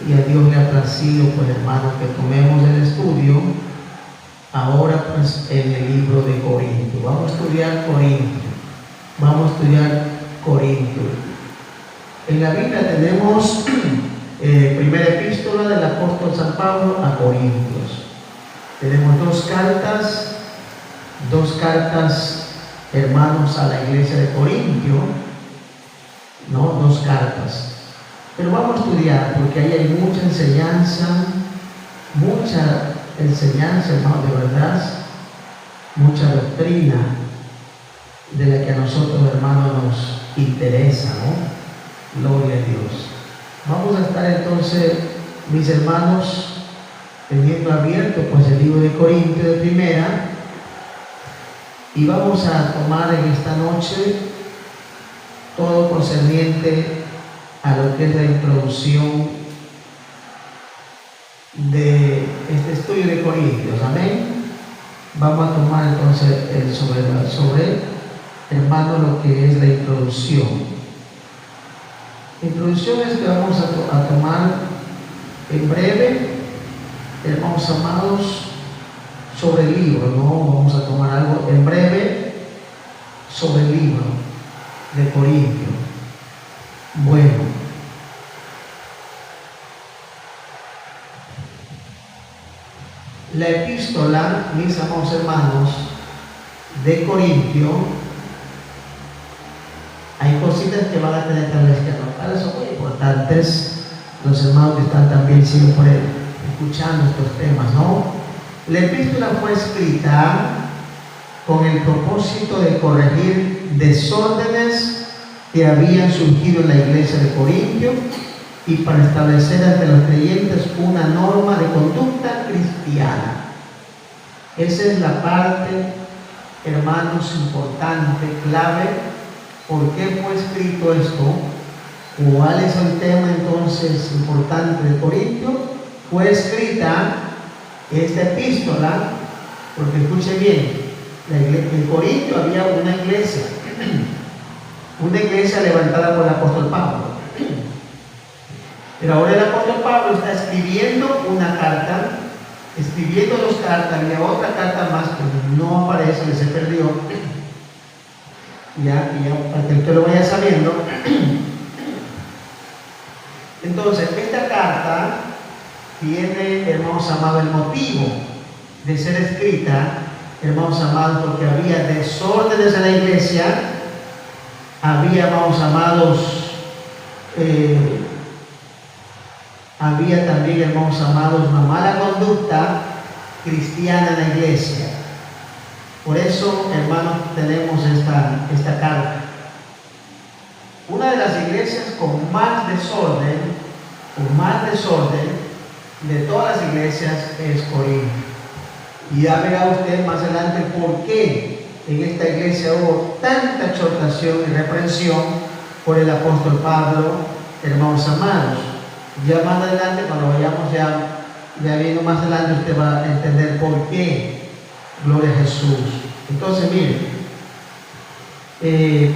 y a Dios le ha placido, pues hermanos, que tomemos el estudio ahora pues en el libro de Corintios. Vamos a estudiar Corintios. En la Biblia tenemos primera epístola del apóstol San Pablo a Corintios. Tenemos dos cartas, hermanos, a la iglesia de Corintio, ¿no? Dos cartas. Pero vamos a estudiar porque ahí hay mucha enseñanza, hermano, de verdad, mucha doctrina de la que a nosotros, hermanos, nos interesa, ¿no? Gloria a Dios. Vamos a estar entonces, mis hermanos, teniendo abierto pues el libro de Corintios de primera, y vamos a tomar en esta noche todo concerniente a lo que es la introducción de este estudio de Corintios. Amén. Vamos a tomar entonces sobre hermano, lo que es la introducción. La introducción es que vamos a tomar en breve, hermanos amados, sobre el libro, ¿no? Vamos a tomar algo en breve sobre el libro de Corintios. Bueno, la epístola, mis amados hermanos, de Corintio, hay cositas que van a tener tal vez que anotar, son muy importantes. Los hermanos que están también siempre escuchando estos temas, ¿no? La epístola fue escrita con el propósito de corregir desórdenes que habían surgido en la iglesia de Corintio y para establecer ante los creyentes una norma de conducta cristiana. Esa es la parte, hermanos, importante, clave. ¿Por qué fue escrito esto? ¿Cuál es el tema entonces importante de Corintio? Fue escrita esta epístola, porque escuche bien, en Corintio había una iglesia levantada por el apóstol Pablo. Pero ahora el apóstol Pablo está escribiendo una carta, escribiendo dos cartas, había otra carta más que no aparece, que se perdió, ya para que usted lo vaya sabiendo. Entonces, esta carta tiene, hermanos amados, el motivo de ser escrita, hermanos amados, porque había desórdenes en la iglesia, había, hermanos amados, había también, hermanos amados, una mala conducta cristiana en la iglesia. Por eso, hermanos, tenemos esta carta. Una de las iglesias con más desorden de todas las iglesias es Corinto. Y ya verá usted más adelante por qué en esta iglesia hubo tanta exhortación y reprensión por el apóstol Pablo, hermanos amados. Ya más adelante, cuando vayamos ya viendo más adelante, usted va a entender por qué. Gloria a Jesús. Entonces, mire,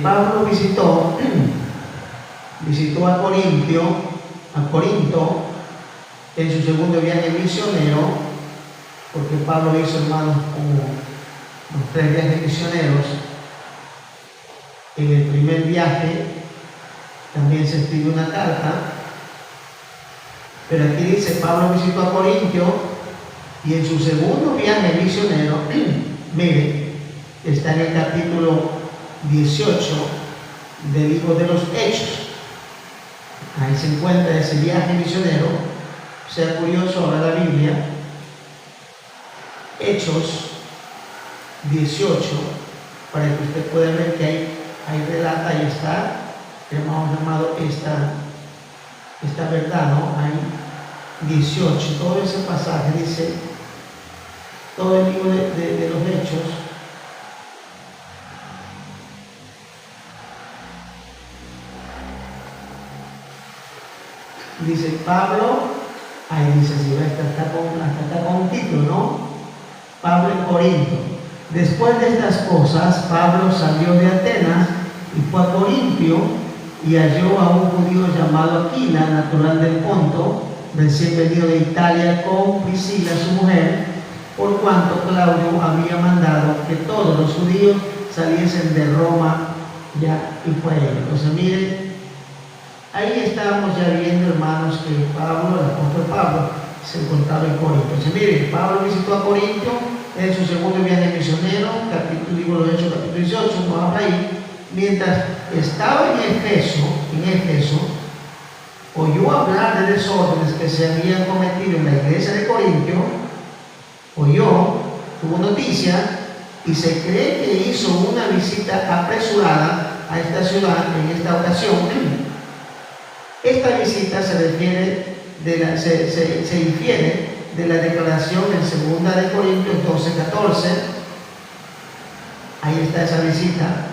Pablo visitó a Corinto en su segundo viaje misionero, porque Pablo hizo, hermanos, como los 3 viajes misioneros. En el primer viaje también se escribió una carta, pero aquí dice, Pablo visitó a Corintio, y en su segundo viaje misionero, mire, está en el capítulo 18 del libro de los Hechos. Ahí se encuentra ese viaje misionero. Sea curioso ahora la Biblia, Hechos 18, para que usted pueda ver que ahí relata, ahí está, hermano amado, esta verdad, ¿no? Hay 18, todo ese pasaje dice, todo el libro de los Hechos, dice Pablo, ahí dice, si hasta acá con un título, ¿no? Pablo en Corinto. Después de estas cosas, Pablo salió de Atenas y fue a Corintio y halló a un judío llamado Aquila, natural del Ponto, recién venido de Italia con Priscila, su mujer, por cuanto Claudio había mandado que todos los judíos saliesen de Roma ya, y fue él. Entonces miren, ahí estamos ya viendo, hermanos, que Pablo, el apóstol Pablo, se encontraba en Corinto. Entonces miren, Pablo visitó a Corinto en su segundo viaje misionero, capítulo 18, vamos ahí. Mientras estaba en Éfeso, oyó hablar de desórdenes que se habían cometido en la iglesia de Corintio, tuvo noticia, y se cree que hizo una visita apresurada a esta ciudad en esta ocasión. Esta visita se infiere de la declaración en 2 de Corintios 12:14. Ahí está esa visita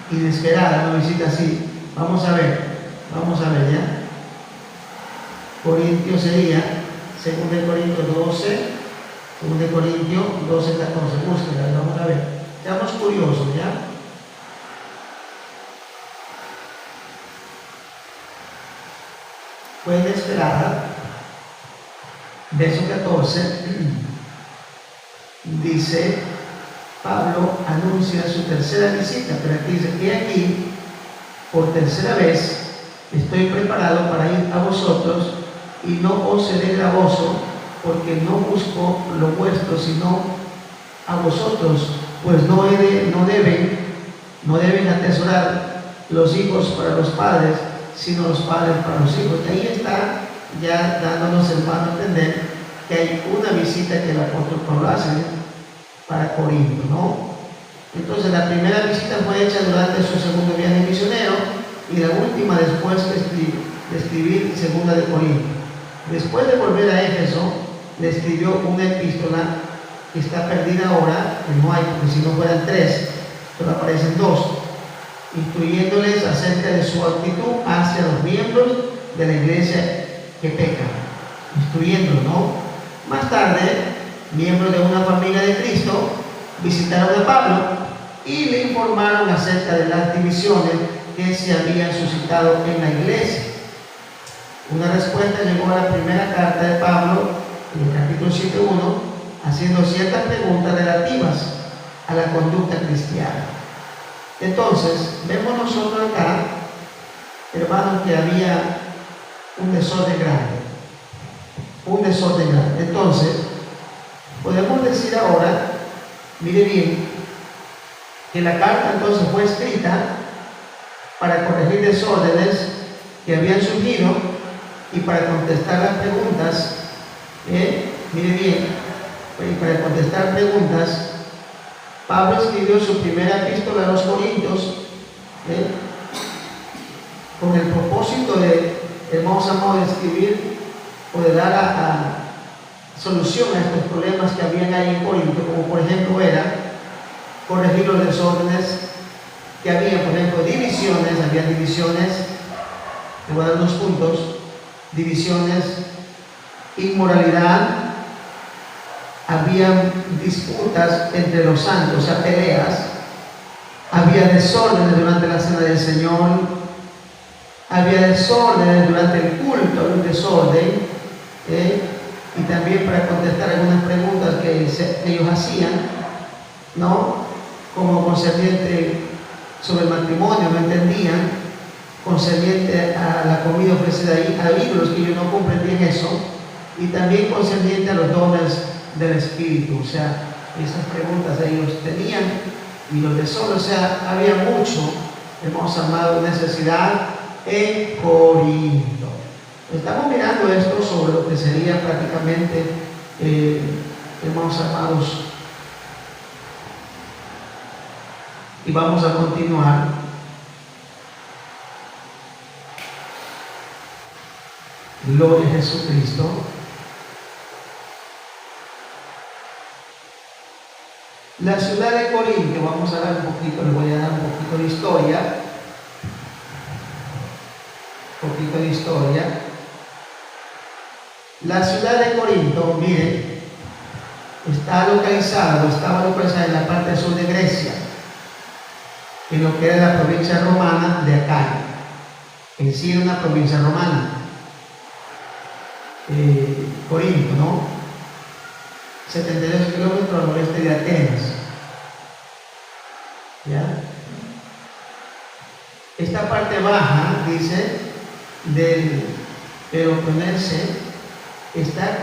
inesperada, una visita así. Vamos a ver ya. Corintios sería 2 de Corintios 12. 2 de Corintios 12:14, búsquenla, vamos a ver. Seamos curiosos, ¿ya? Fue inesperada. Verso 14 dice, Pablo anuncia su tercera visita, pero aquí dice, he aquí, por tercera vez, estoy preparado para ir a vosotros y no os seré gravoso, porque no busco lo vuestro, sino a vosotros, pues no deben atesorar los hijos para los padres, sino los padres para los hijos. Y ahí está ya dándonos, hermano, a entender que hay una visita que el apóstol Pablo hace para Corinto, ¿no? Entonces la primera visita fue hecha durante su segundo viaje misionero y la última después de escribir 2 de Corinto. Después de volver a Éfeso, le escribió una epístola que está perdida ahora, que no hay, porque si no fueran 3, solo aparecen 2, instruyéndoles acerca de su actitud hacia los miembros de la iglesia que pecan, instruyéndolos, ¿no? Más tarde, miembros de una familia de Cristo visitaron a Pablo y le informaron acerca de las divisiones que se habían suscitado en la iglesia. Una respuesta llegó a la primera carta de Pablo, en el capítulo 7:1, haciendo ciertas preguntas relativas a la conducta cristiana. Entonces, vemos nosotros acá, hermanos, que había un desorden grande. Entonces, podemos decir ahora, mire bien, que la carta entonces fue escrita para corregir desórdenes que habían surgido y para contestar las preguntas, mire bien, para contestar preguntas. Pablo escribió su primera epístola a los Corintios con el propósito de, hermanos amados, de escribir o de dar a solución a estos problemas que habían ahí en Corinto, como por ejemplo era corregir los desórdenes que había, por ejemplo, había divisiones, te voy a dar 2 puntos, divisiones, inmoralidad, había disputas entre los santos, o sea, peleas, había desórdenes durante la cena del Señor, había desórdenes durante el culto, había un desorden, y también para contestar algunas preguntas que ellos hacían, ¿no? Como concerniente sobre el matrimonio, no entendían, concerniente a la comida ofrecida a ídolos, que ellos no comprendían eso, y también concerniente a los dones del Espíritu. O sea, esas preguntas ellos tenían, y los desórdenes, o sea, había mucho, hemos amado, necesidad en Corinto. Estamos mirando esto sobre lo que sería prácticamente, hermanos amados, y vamos a continuar. Gloria a Jesucristo. La ciudad de Corinto, vamos a dar un poquito, les voy a dar un poquito de historia. La ciudad de Corinto, miren, estaba localizada en la parte sur de Grecia, en lo que era la provincia romana de Acaya. En sí era una provincia romana. Corinto, ¿no? 72 kilómetros al oeste de Atenas. ¿Ya? Esta parte baja, dice, del Peloponneso está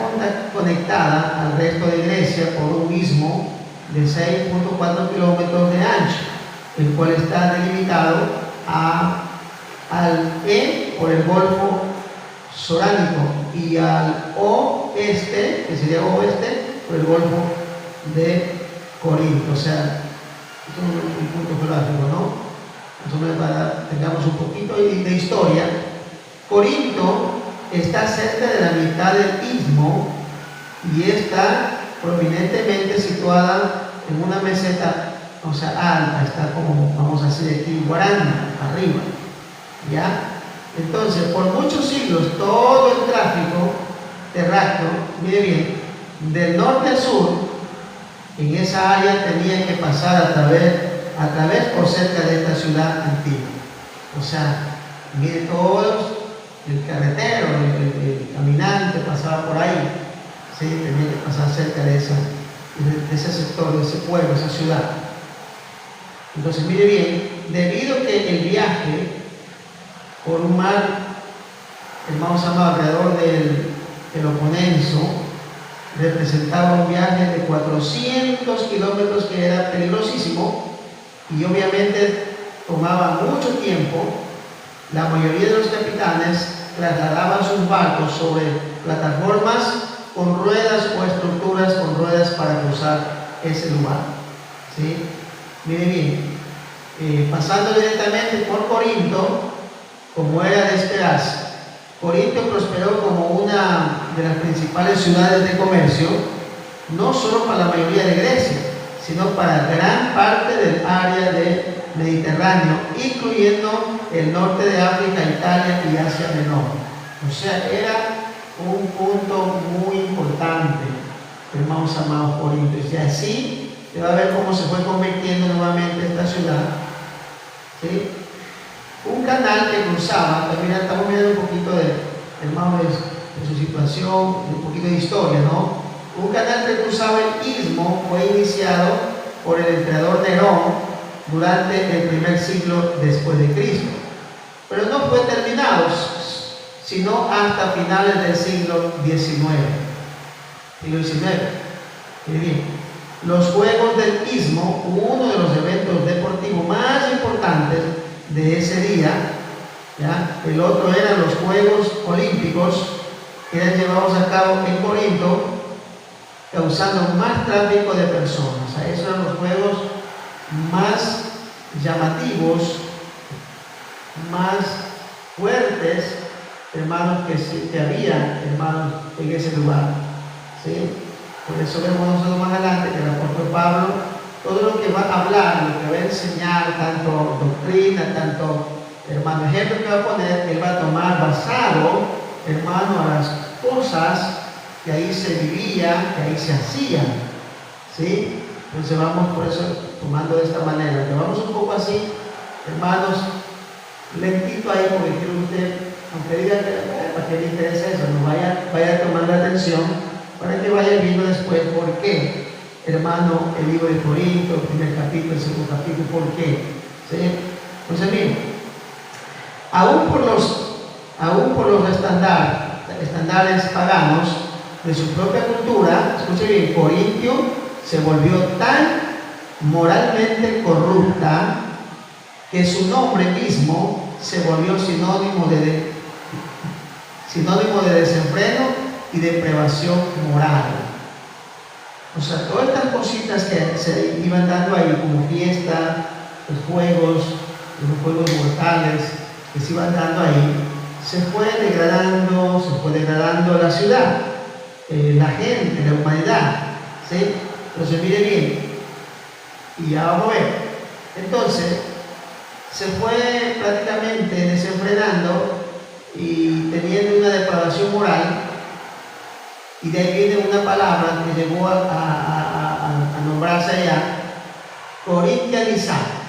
conectada al resto de Grecia por un istmo de 6.4 kilómetros de ancho, el cual está delimitado al por el Golfo Soránico y al oeste, que sería oeste, por el Golfo de Corinto. O sea, es un punto geográfico, ¿no? Más o menos para que tengamos un poquito de historia. Corinto está cerca de la mitad del istmo y está prominentemente situada en una meseta, o sea, alta, está como, vamos a decir aquí, Guaranda, arriba, ¿ya? Entonces, por muchos siglos, todo el tráfico terráqueo, mire bien, del norte al sur, en esa área tenía que pasar a través por cerca de esta ciudad antigua. O sea, mire todos, el carretero, el caminante pasaba por ahí, ¿sí? Tenía que pasar cerca de ese sector, de ese pueblo, esa ciudad. Entonces, mire bien, debido a que el viaje por un mar, hermanos amados, alrededor del Peloponeso, representaba un viaje de 400 kilómetros que era peligrosísimo y obviamente tomaba mucho tiempo. La mayoría de los capitanes trasladaban sus barcos sobre plataformas con ruedas o estructuras con ruedas para cruzar ese lugar, ¿sí? Mire bien, pasando directamente por Corinto, como era de esperarse, Corinto prosperó como una de las principales ciudades de comercio, no solo para la mayoría de Grecia, sino para gran parte del área del Mediterráneo, incluyendo el norte de África, Italia y Asia Menor. O sea, era un punto muy importante, hermanos amados, Corinto. Y así se va a ver cómo se fue convirtiendo nuevamente esta ciudad, ¿sí? Un canal que cruzaba, también estamos viendo un poquito hermanos, de su situación, un poquito de historia, ¿no? Un canal que cruzaba el istmo fue iniciado por el emperador Nerón durante el primer siglo después de Cristo, pero no fue terminado sino hasta finales del siglo XIX. Los Juegos del Istmo, uno de los eventos deportivos más importantes de ese día, ¿ya? El otro eran los Juegos Olímpicos, que eran llevados a cabo en Corinto, causando más tráfico de personas. O sea, esos eran los juegos más llamativos, más fuertes, hermanos, que había, hermanos, en ese lugar, ¿sí? Por eso vemos nosotros más adelante que el apóstol Pablo, todo lo que va a hablar, lo que va a enseñar, tanto doctrina, tanto, hermano, ejemplo que va a poner, él va a tomar basado, hermano, a las cosas que ahí se vivía, que ahí se hacían, ¿sí? Entonces vamos por eso tomando de esta manera, que vamos un poco así, hermanos, lentito ahí, porque quiero usted, aunque diga que para qué le interesa eso, no vaya tomando atención, para que vaya viendo después por qué, hermano, el libro de Corinto, el primer capítulo, el segundo capítulo, por qué, ¿sí? Entonces miren, aún por los estándares paganos de su propia cultura, escuche bien, Corintio se volvió tan moralmente corrupta que su nombre mismo se volvió sinónimo de desenfreno y depravación moral. O sea, todas estas cositas que se iban dando ahí, como fiesta, los juegos mortales que se iban dando ahí, se fue degradando la ciudad, la gente, la humanidad, ¿sí? Entonces mire bien, y ya vamos a ver. Entonces se fue prácticamente desenfrenando y teniendo una depravación moral, y de ahí viene una palabra que llegó a nombrarse allá, corintianizar.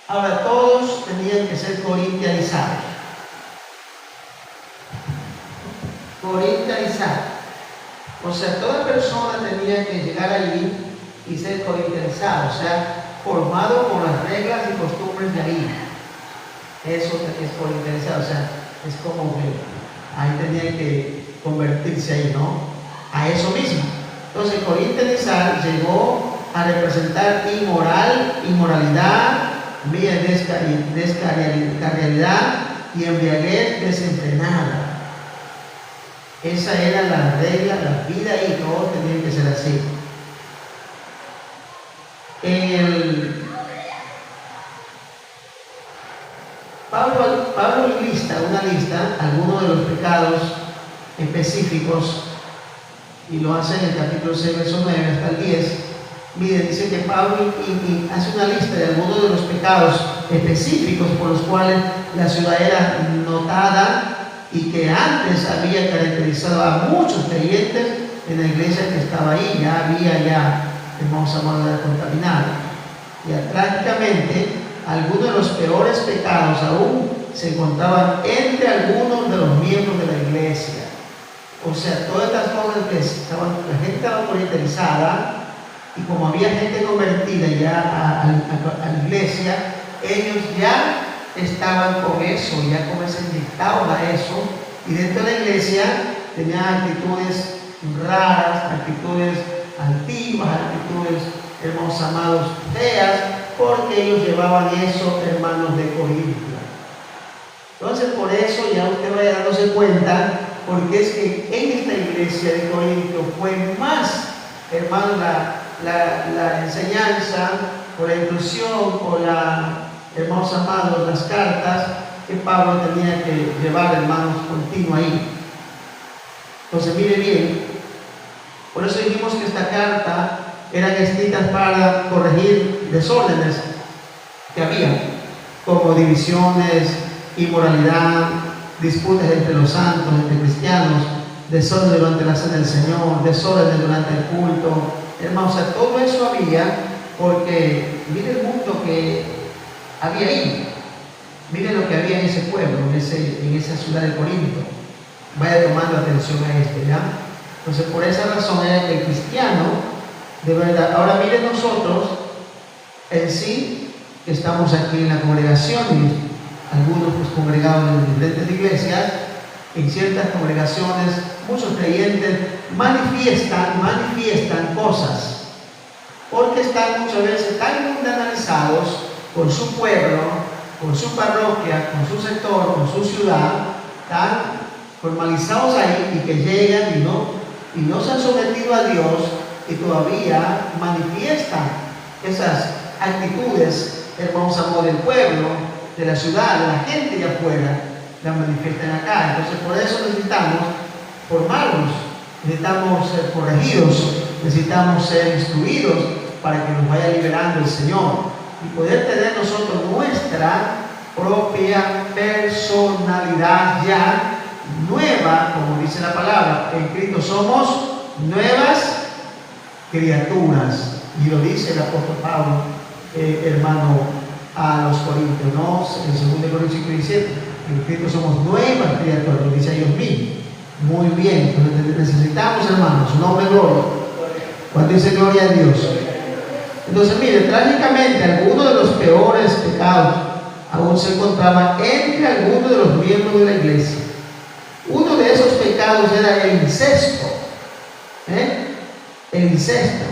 Ahora todos tenían que ser corintianizados. Corintianizar. O sea, toda persona tenía que llegar allí y ser corintianizado, o sea, formado por las reglas y costumbres de ahí. Eso es corintianizado, o sea, es como que ahí tenían que convertirse ahí, ¿no? A eso mismo. Entonces, corintianizar llegó a representar inmoralidad, descarrialidad y embriaguez desenfrenada. Esa era la regla, la vida y todo tenía que ser así. Pablo lista algunos de los pecados específicos, y lo hace en el capítulo 6, verso 9 hasta el 10. Miren, dice que Pablo hace una lista de algunos de los pecados específicos por los cuales la ciudad era notada y que antes había caracterizado a muchos creyentes en la iglesia que estaba ahí. Ya había hermanos amados, contaminada. Y prácticamente algunos de los peores pecados aún se encontraban entre algunos de los miembros de la iglesia. O sea, todas estas cosas que la gente estaba corintianizada, y como había gente convertida ya a la iglesia, ellos ya estaban con eso, ya como se inyectaban a eso, y dentro de la iglesia tenían actitudes raras, actitudes antiguas, actitudes, hermanos amados, feas, porque ellos llevaban eso, hermanos, de Corinto. Entonces, por eso ya usted vaya dándose cuenta, porque es que en esta iglesia de Corinto fue más, hermanos, la enseñanza, por la inclusión, por hermanos amados, las cartas que Pablo tenía que llevar, hermanos, continuo ahí. Entonces, mire bien, por eso dijimos que esta carta eran escritas para corregir desórdenes que había, como divisiones, inmoralidad, disputas entre los santos, entre cristianos, desorden durante la cena del Señor, desorden durante el culto. Hermanos, o sea, todo eso había, porque mire el mundo que había ahí, mire lo que había en ese pueblo, en esa ciudad de Corinto. Vaya tomando atención a esto, ¿ya? Entonces, por esa razón era que el cristiano, de verdad, ahora mire nosotros, en sí, que estamos aquí en la congregación, y algunos pues congregados en diferentes iglesias, en ciertas congregaciones, muchos creyentes manifiestan cosas, porque están muchas veces tan mundanalizados por su pueblo, por su parroquia, con su sector, con su ciudad, tan formalizados ahí, y que llegan y no se han sometido a Dios, y todavía manifiestan esas actitudes, hermanos amados, del pueblo, de la ciudad, de la gente de afuera, la manifiestan acá. Entonces, por eso necesitamos formarnos, necesitamos ser corregidos, necesitamos ser instruidos para que nos vaya liberando el Señor y poder tener nosotros nuestra propia personalidad ya nueva, como dice la palabra. En Cristo somos nuevas criaturas, y lo dice el apóstol Pablo, hermano, a los Corintios, ¿no? En 2 Corintios 17, en Cristo somos nuevas criaturas, lo dice a ellos mismos. Muy bien, entonces necesitamos, hermanos, su nombre gloria. Cuando dice gloria a Dios. Entonces, mire, trágicamente, algunos de los peores pecados aún se encontraban entre algunos de los miembros de la iglesia. Uno de esos pecados era el incesto. El incesto.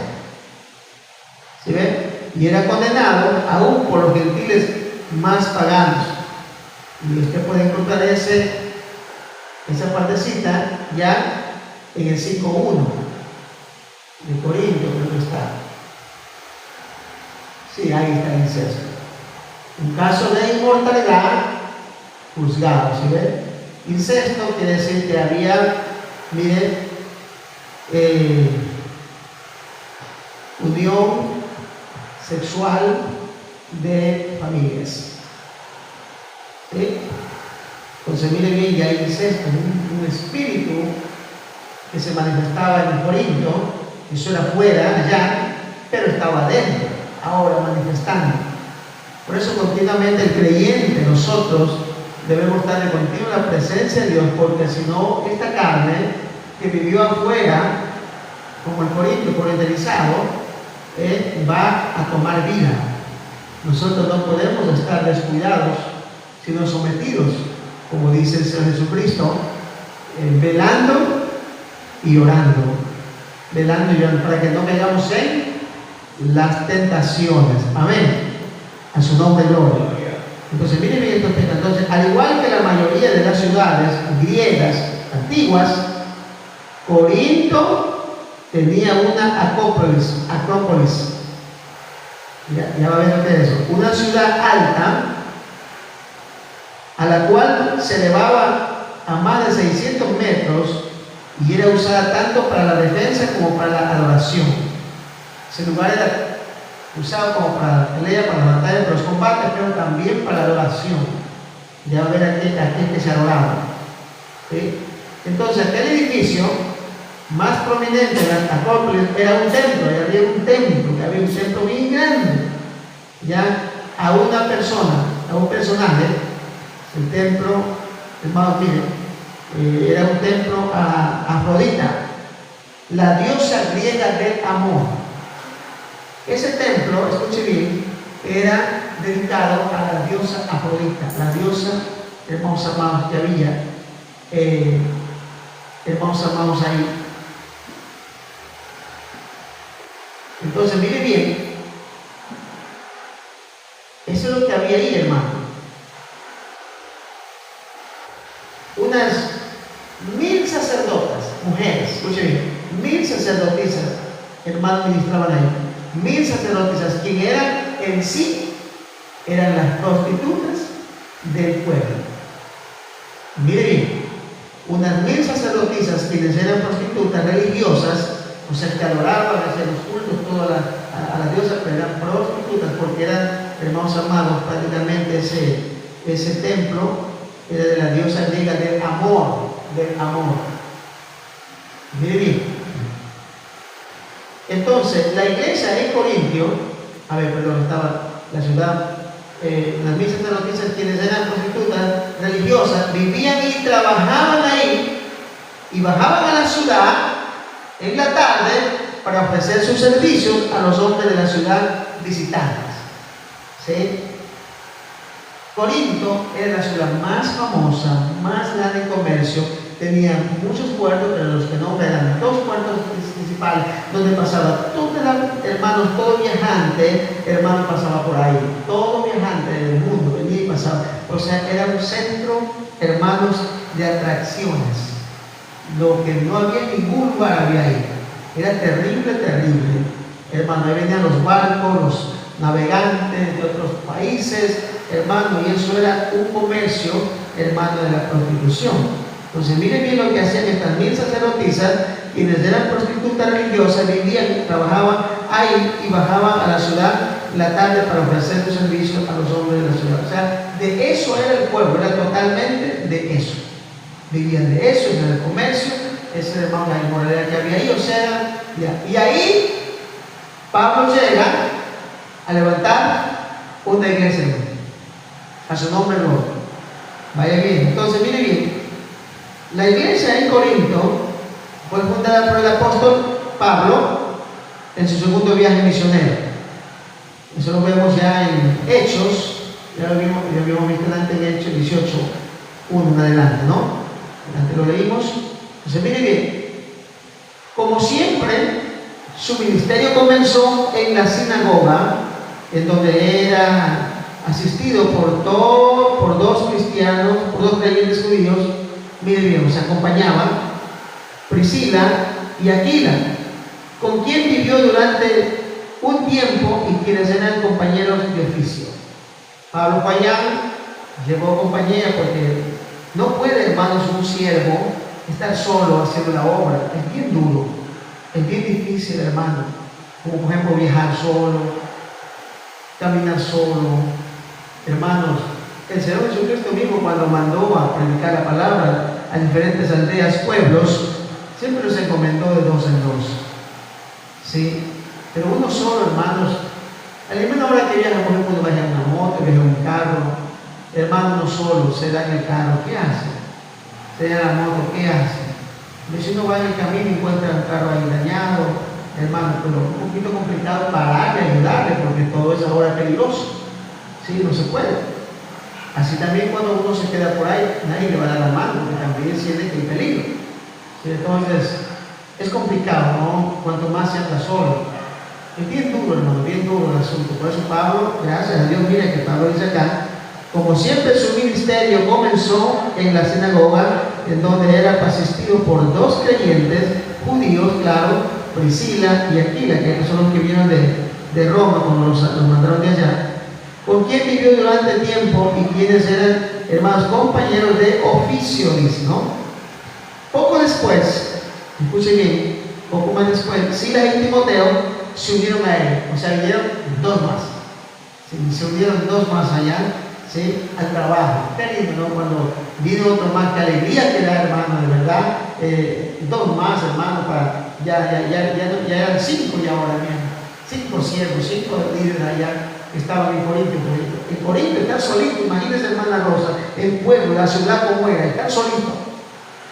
¿Sí ven? Y era condenado aún por los gentiles más paganos. Y usted puede encontrar esa partecita ya en el 5.1 de Corinto, creo que está. Sí, ahí está el incesto. En caso de inmortalidad, juzgado, ¿sí ven? Incesto quiere decir que había, mire, unión sexual de familias. ¿Sí? Entonces, miren bien, ya hay incesto, un espíritu que se manifestaba en Corinto, eso era fuera, allá, pero estaba adentro, ahora manifestando. Por eso continuamente el creyente, nosotros debemos estar en continua presencia de Dios, porque si no, esta carne que vivió afuera, como el corintio orientalizado, va a tomar vida. Nosotros no podemos estar descuidados, sino sometidos, como dice el Señor Jesucristo, velando y orando. Velando y orando, para que no caigamos en las tentaciones. Amén. A su nombre, gloria. Entonces, miren bien estos textos. Entonces, al igual que la mayoría de las ciudades griegas antiguas, Corinto tenía una acrópolis. Ya va a ver ustedes eso. Una ciudad alta, a la cual se elevaba a más de 600 metros y era usada tanto para la defensa como para la adoración. Ese lugar era usado como para la pelea, para la batalla, para los combates, pero también para la adoración. Ya va a ver aquí que se adoraba. ¿Sí? Entonces, aquel edificio más prominente de la Acrópolis era un templo, y había un templo bien grande. Ya a una persona, a un personaje, el templo, hermanos, miren, era un templo a Afrodita, la diosa griega del amor. Ese templo, escuche bien, era dedicado a la diosa Afrodita, la diosa, hermanos amados, que había, hermanos amados ahí. Entonces, mire bien, eso es lo que había ahí, hermano. Unas 1000 sacerdotas, mujeres, escuche bien, 1000 sacerdotisas, hermanos, ministraban ahí. 1000 sacerdotisas, quien eran en sí, eran las prostitutas del pueblo. Mire bien, unas 1000 sacerdotisas, quienes eran prostitutas religiosas, o sea, que adoraban, hacían los cultos, toda a la diosa, pero eran prostitutas, porque eran, hermanos amados, prácticamente ese templo era de la diosa griega del amor, Mire bien. Entonces, la iglesia en Corintio, estaba la ciudad, las 1000 sacerdotisas, quienes eran prostitutas religiosas, vivían y trabajaban ahí, y bajaban a la ciudad en la tarde para ofrecer sus servicios a los hombres de la ciudad visitantes. ¿Sí? Corinto era la ciudad más famosa, más grande en comercio, tenía muchos puertos, pero los que no eran 2 puertos principales, donde pasaba hermanos, todo viajante, hermano, pasaba por ahí, todo viajante del mundo venía y pasaba. O sea, era un centro, hermanos, de atracciones. Lo que no había en ningún lugar había ahí. Era terrible, hermano. Ahí venían los barcos, los navegantes de otros países, hermano, y eso era un comercio, hermano, de la prostitución. Entonces, miren bien lo que hacían estas 1000 sacerdotisas, quienes eran prostitutas religiosas, vivían, trabajaban ahí y bajaban a la ciudad en la tarde para ofrecer sus servicios a los hombres de la ciudad. O sea, de eso era el pueblo, era totalmente de eso. Vivían de eso, del comercio, esa era, hermano, la inmoralidad que había ahí, o sea, ya. Y ahí Pablo llega a levantar una iglesia, a su nombre, Lord. Vaya bien, entonces mire bien, la iglesia en Corinto fue fundada por el apóstol Pablo en su segundo viaje misionero. Eso lo vemos ya en Hechos, ya lo habíamos visto antes en Hechos 18, 1 en adelante, ¿no? Antes lo leímos. Entonces mire bien, como siempre, su ministerio comenzó en la sinagoga, en donde era asistido por 2 cristianos, por 2 creyentes judíos. Miren bien, se acompañaban Priscila y Aquila, con quien vivió durante un tiempo y quienes eran compañeros de oficio. Pablo fue allá, llevó compañía, porque no puede, hermanos, un siervo estar solo haciendo la obra. Es bien duro, es bien difícil, hermano. Como por ejemplo viajar solo, caminar solo. Hermanos, el Señor Jesucristo mismo, cuando mandó a predicar la palabra a diferentes aldeas, pueblos, siempre los encomendó de 2 en 2. ¿Sí? Pero uno solo, hermanos, a la misma hora que viaja, por ejemplo, uno viaja en una moto, viaja en un carro, hermano, no solo se daña el carro, ¿qué hace? Se daña la moto, ¿qué hace? Si uno va en el camino y encuentra un carro ahí dañado, hermano, pero un poquito complicado pararle, ayudarle, porque todo es ahora peligroso. Sí, no se puede. Así también cuando uno se queda por ahí, nadie le va a dar la mano, porque también siente que hay peligro. Sí, entonces, es complicado, ¿no? Cuanto más se anda solo. Es bien duro, hermano, bien duro el asunto. Por eso Pablo, gracias a Dios, mira que Pablo dice acá, como siempre su ministerio comenzó en la sinagoga, en donde era asistido por dos creyentes, judíos, claro, Priscila y Aquila, que son los que vinieron de Roma cuando los mandaron de allá, con quien vivió durante tiempo y quienes eran hermanos compañeros de oficio, dice, ¿no? Poco después, escuchen bien, poco más después, Silas y Timoteo se unieron a él, o sea, vinieron dos más, ¿sí? Se unieron dos más allá, ¿sí? Al trabajo. Qué lindo, ¿no? Cuando viene otro más, qué alegría que da, hermano, de verdad, dos más, hermano, para, ya eran cinco ya ahora mismo, 5 siervos, 5 líderes allá que estaban en Corinto. En Corinto, estar solito, imagínense, hermana Rosa, el pueblo, la ciudad como era, estar solito.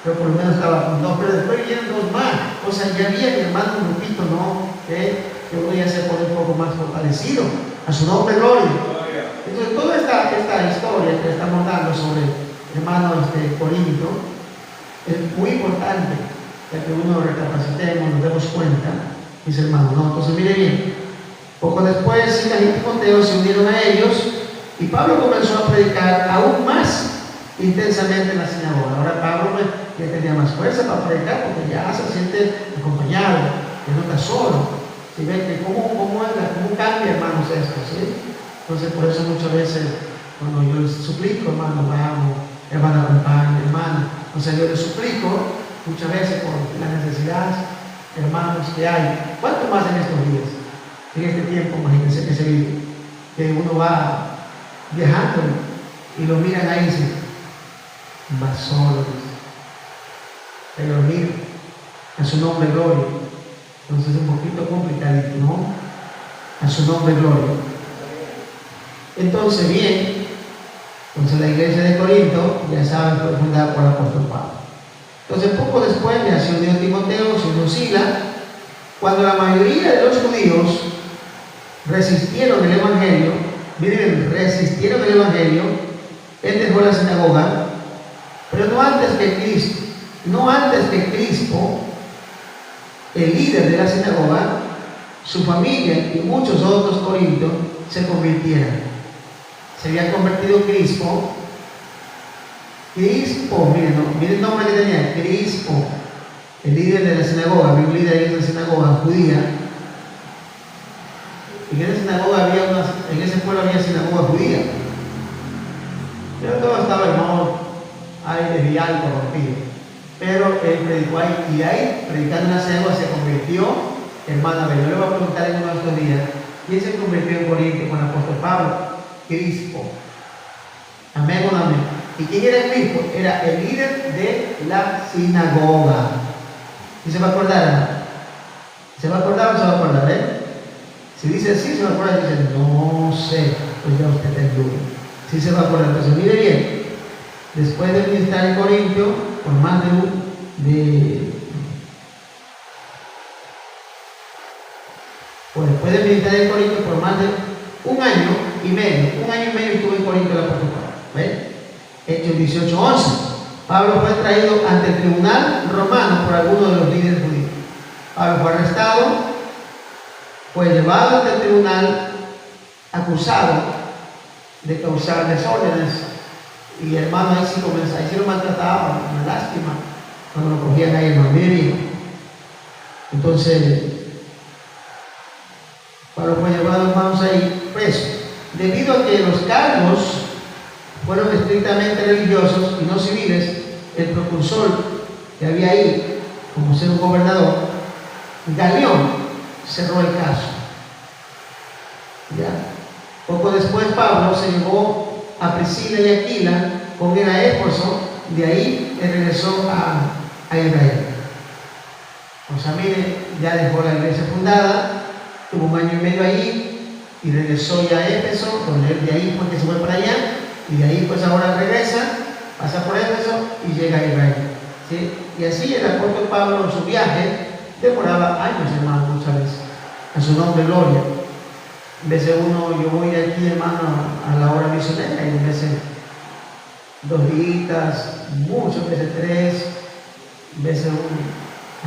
Pero por lo menos estaba con dos, pero después vinieron dos más. O sea, ya había, mi hermano, un grupito, ¿no? Que voy a ser por un poco más fortalecido. A su nombre, gloria. Entonces, toda esta historia que estamos dando sobre, hermano, Corinto, es muy importante, ya que uno recapacitemos, nos demos cuenta, mis hermanos, ¿no? Entonces, mire bien, poco después, Silas y Timoteo se unieron a ellos y Pablo comenzó a predicar aún más intensamente en la sinagoga. Ahora Pablo ya tenía más fuerza para predicar porque ya se siente acompañado, que no está solo. Si ven que cómo cambia, hermanos, esto, ¿sí? Entonces, por eso muchas veces, cuando yo les suplico, hermano, vamos, hermano, acompañe, hermano, o sea, yo les suplico muchas veces por las necesidades, hermanos, que hay. ¿Cuánto más en estos días? En este tiempo, imagínense que se vive, que uno va viajando y lo miran ahí y dicen, va solo, pero mira, a su nombre gloria. Entonces es un poquito complicadito, ¿no? A su nombre gloria. Entonces, bien, la iglesia de Corinto, ya saben, fue fundada por el apóstol Pablo. Entonces, poco después ya se unió Timoteo, se unió Silas. Cuando la mayoría de los judíos resistieron el evangelio, miren, resistieron el evangelio, él dejó la sinagoga, pero no antes que Crispo, el líder de la sinagoga, su familia y muchos otros corintios se convirtieran. Se había convertido Crispo, miren el nombre que tenía, Crispo, el líder de la sinagoga, había un líder de la sinagoga judía. En esa sinagoga en ese pueblo había sinagoga judía. Pero todo estaba hermano, ahí desviado, corrompido. Pero él predicó ahí, y ahí, predicando en la sinagoga, se convirtió, hermana. Yo le voy a preguntar en uno de estos días, ¿quién se convirtió en Corinto con el apóstol Pablo? Crispo. Amén o amén. ¿Y quién era Crispo? Era el líder de la sinagoga. ¿Y se va a acordar, hermano? ¿Se va a acordar o no se va a acordar, Si dice sí, se va a acordar. Dice, no sé, pues ya usted está en duda. Sí se va a acordar. Entonces, mire bien. Después de ministrar en Corinto, por más después de ministrar en Corinto por más de un año y medio estuvo en Corinto el apóstol Pablo. ¿Ven? Hechos 18:11. Pablo fue traído ante el tribunal romano por alguno de los líderes judíos. Pablo fue arrestado, fue llevado ante el tribunal, acusado de causar desórdenes. Y hermano, ahí sí lo maltrataban, una lástima, cuando lo cogían ahí, hermano. Entonces, Pablo fue llevado, hermanos, ahí preso. Debido a que los cargos fueron estrictamente religiosos y no civiles, el procursor que había ahí, como ser un gobernador, Galión, cerró el caso. ¿Ya? Poco después Pablo se llevó a Priscila y Aquila con él a Éfeso, de ahí él regresó a Israel. O sea, mire, ya dejó la iglesia fundada, tuvo un año y medio allí y regresó ya a Éfeso, donde él de ahí fue que se fue para allá y de ahí pues ahora regresa, pasa por Éfeso y llega a Israel. ¿Sí? Y así el apóstol Pablo en su viaje demoraba años, hermano, muchas veces. A su nombre, gloria. En vez de yo voy de aquí, hermano, a la hora misionera, y en vez de 2 días, muchas veces 3, en vez de